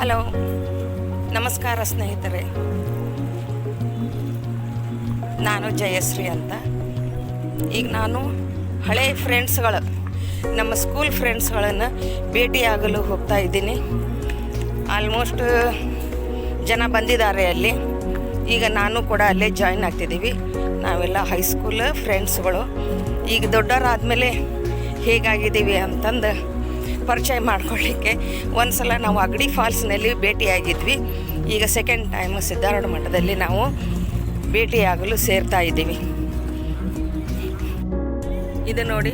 Hello, ನಮಸ್ಕಾರ ಸ್ನೇಹಿತರೆ. ನಾನು ಜಯಶ್ರೀ ಅಂತ. ಈಗ ನಾನು ಹಳೆಯ ಫ್ರೆಂಡ್ಸ್ಗಳು, ನಮ್ಮ ಸ್ಕೂಲ್ ಫ್ರೆಂಡ್ಸ್ಗಳನ್ನು ಭೇಟಿಯಾಗಲು ಹೋಗ್ತಾ ಇದ್ದೀನಿ. ಆಲ್ಮೋಸ್ಟ್ ಜನ ಬಂದಿದ್ದಾರೆ ಅಲ್ಲಿ. ಈಗ ನಾನು ಕೂಡ ಅಲ್ಲೇ ಜಾಯ್ನ್ ಆಗ್ತಿದ್ದೀವಿ. ನಾವೆಲ್ಲ ಹೈಸ್ಕೂಲ್ ಫ್ರೆಂಡ್ಸ್ಗಳು. ಈಗ ದೊಡ್ಡವರಾದಮೇಲೆ ಹೇಗಾಗಿದ್ದೀವಿ ಅಂತಂದು ಪರಿಚಯ ಮಾಡ್ಕೊಳ್ಳಿಕ್ಕೆ ಒಂದು ಸಲ ನಾವು ಅಗಡಿ ಫಾಲ್ಸ್ನಲ್ಲಿ ಭೇಟಿಯಾಗಿದ್ವಿ. ಈಗ ಸೆಕೆಂಡ್ ಟೈಮ್ ಸಿದ್ಧಾರೂಢ ಮಠದಲ್ಲಿ ನಾವು ಭೇಟಿಯಾಗಲು ಸೇರ್ತಾ ಇದ್ದೀವಿ. ಇದು ನೋಡಿ,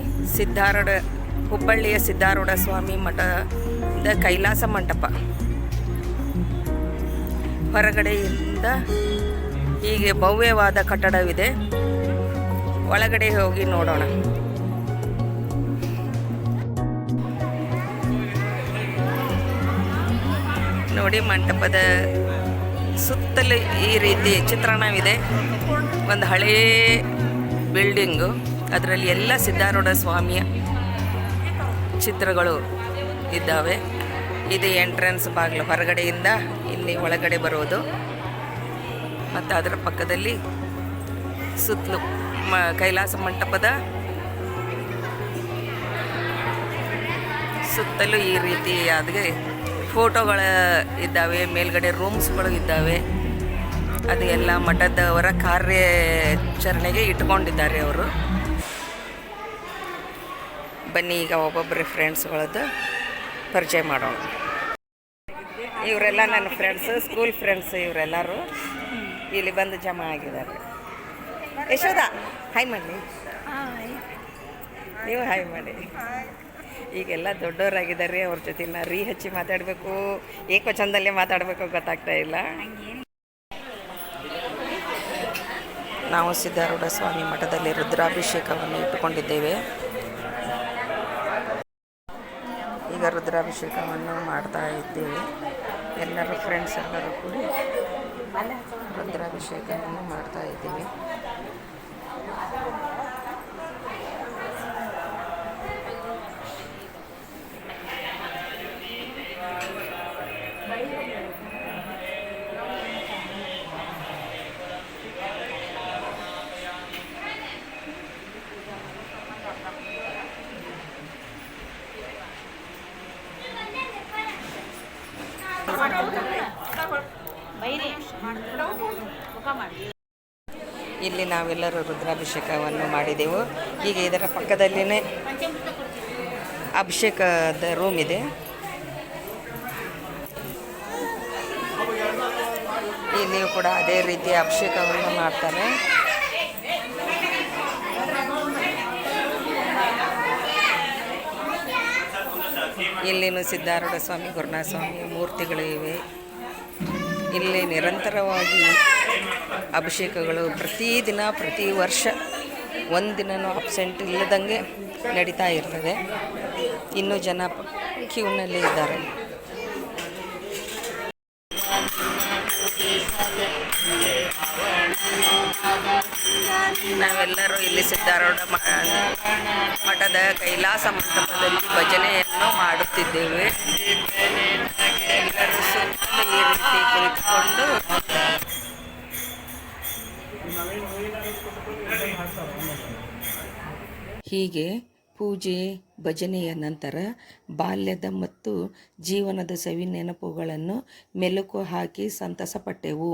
ಹುಬ್ಬಳ್ಳಿಯ ಸಿದ್ಧಾರೂಢ ಸ್ವಾಮಿ ಮಠದ ಕೈಲಾಸ ಮಂಟಪ. ಹೊರಗಡೆಯಿಂದ ಹೀಗೆ ಭವ್ಯವಾದ ಕಟ್ಟಡವಿದೆ. ಒಳಗಡೆ ಹೋಗಿ ನೋಡೋಣ. ನೋಡಿ, ಮಂಟಪದ ಸುತ್ತಲೂ ಈ ರೀತಿ ಚಿತ್ರಣವಿದೆ. ಒಂದು ಹಳೇ ಬಿಲ್ಡಿಂಗು, ಅದರಲ್ಲಿ ಎಲ್ಲ ಸಿದ್ಧಾರೂಢ ಸ್ವಾಮಿಯ ಚಿತ್ರಗಳು ಇದ್ದಾವೆ. ಇದು ಎಂಟ್ರೆನ್ಸ್ ಬಾಗಿಲು, ಹೊರಗಡೆಯಿಂದ ಇಲ್ಲಿ ಒಳಗಡೆ ಬರೋದು. ಮತ್ತು ಅದರ ಪಕ್ಕದಲ್ಲಿ ಸುತ್ತಲೂ ಕೈಲಾಸ ಮಂಟಪದ ಸುತ್ತಲೂ ಈ ರೀತಿಯಾದ ಫೋಟೋಗಳು ಇದ್ದಾವೆ. ಮೇಲ್ಗಡೆ ರೂಮ್ಸ್ಗಳು ಇದ್ದಾವೆ. ಅದು ಎಲ್ಲ ಮಠದವರ ಕಾರ್ಯಾಚರಣೆಗೆ ಇಟ್ಕೊಂಡಿದ್ದಾರೆ ಅವರು. ಬನ್ನಿ, ಈಗ ಒಬ್ಬೊಬ್ಬರೇ ಫ್ರೆಂಡ್ಸ್ಗಳದ್ದು ಪರಿಚಯ ಮಾಡೋಣ. ಇವರೆಲ್ಲ ನನ್ನ ಫ್ರೆಂಡ್ಸು, ಸ್ಕೂಲ್ ಫ್ರೆಂಡ್ಸ್. ಇವರೆಲ್ಲರೂ ಇಲ್ಲಿ ಬಂದು ಜಮಾ ಆಗಿದ್ದಾರೆ. ಯಶೋಧ, ಹಾಯ್ ಮಾಡಿ. ನೀವು ಹಾಯ್ ಮಾಡಿ. ಈಗೆಲ್ಲ ದೊಡ್ಡವರಾಗಿದ್ದಾರೆ. ಅವ್ರ ಜೊತೆ ರೀ ಹಚ್ಚಿ ಮಾತಾಡಬೇಕು, ಏಕವಚನದಲ್ಲೇ ಮಾತಾಡಬೇಕು ಗೊತ್ತಾಗ್ತಾ ಇಲ್ಲ. ನಾವು ಸಿದ್ಧಾರೂಢ ಸ್ವಾಮಿ ಮಠದಲ್ಲಿ ರುದ್ರಾಭಿಷೇಕವನ್ನು ಇಟ್ಟುಕೊಂಡಿದ್ದೇವೆ. ಈಗ ರುದ್ರಾಭಿಷೇಕವನ್ನು ಮಾಡ್ತಾ ಇದ್ದೇವೆ. ಎಲ್ಲರೂ ಫ್ರೆಂಡ್ಸ್ ಎಲ್ಲರೂ ಕೂಡಿ ರುದ್ರಾಭಿಷೇಕವನ್ನು ಮಾಡ್ತಾ ಇದ್ದೀವಿ. ಇಲ್ಲಿ ನಾವೆಲ್ಲರೂ ರುದ್ರಾಭಿಷೇಕವನ್ನು ಮಾಡಿದೆವು. ಈಗ ಇದರ ಪಕ್ಕದಲ್ಲಿನೇ ಅಭಿಷೇಕದ ರೂಮ್ ಇದೆ. ಇಲ್ಲಿಯೂ ಕೂಡ ಅದೇ ರೀತಿಯ ಅಭಿಷೇಕವನ್ನು ಮಾಡ್ತಾರೆ. ಇಲ್ಲಿನೂ ಸಿದ್ಧಾರೂಢ ಸ್ವಾಮಿ, ಗುರುನಾಥ ಸ್ವಾಮಿ ಮೂರ್ತಿಗಳು ಇವೆ. ಇಲ್ಲಿ ನಿರಂತರವಾಗಿ ಅಭಿಷೇಕಗಳು ಪ್ರತಿದಿನ, ಪ್ರತಿ ವರ್ಷ ಒಂದಿನನೂ ಅಬ್ಸೆಂಟ್ ಇಲ್ಲದಂಗೆ ನಡೀತಾ ಇರ್ತದೆ. ಇನ್ನೂ ಜನ ಕ್ಯೂನಲ್ಲಿ ಇದ್ದಾರೆ. ನಾವೆಲ್ಲರೂ ಇಲ್ಲಿ ಸಿದ್ಧಾರೂಢ ಮಠದ ಕೈಲಾಸ ಮಂಟಪದಲ್ಲಿ ಭಜನೆಯನ್ನು ಮಾಡುತ್ತಿದ್ದೇವೆ. ಎಲ್ಲರೂ ಸುತ್ತಲೂ ಈ ರೀತಿ ಕುಳಿತುಕೊಂಡು ಹೀಗೆ ಪೂಜೆ ಭಜನೆಯ ನಂತರ ಬಾಲ್ಯದ ಮತ್ತು ಜೀವನದ ಸವಿ ನೆನಪುಗಳನ್ನು ಮೆಲುಕು ಹಾಕಿ ಸಂತಸಪಟ್ಟೆವು.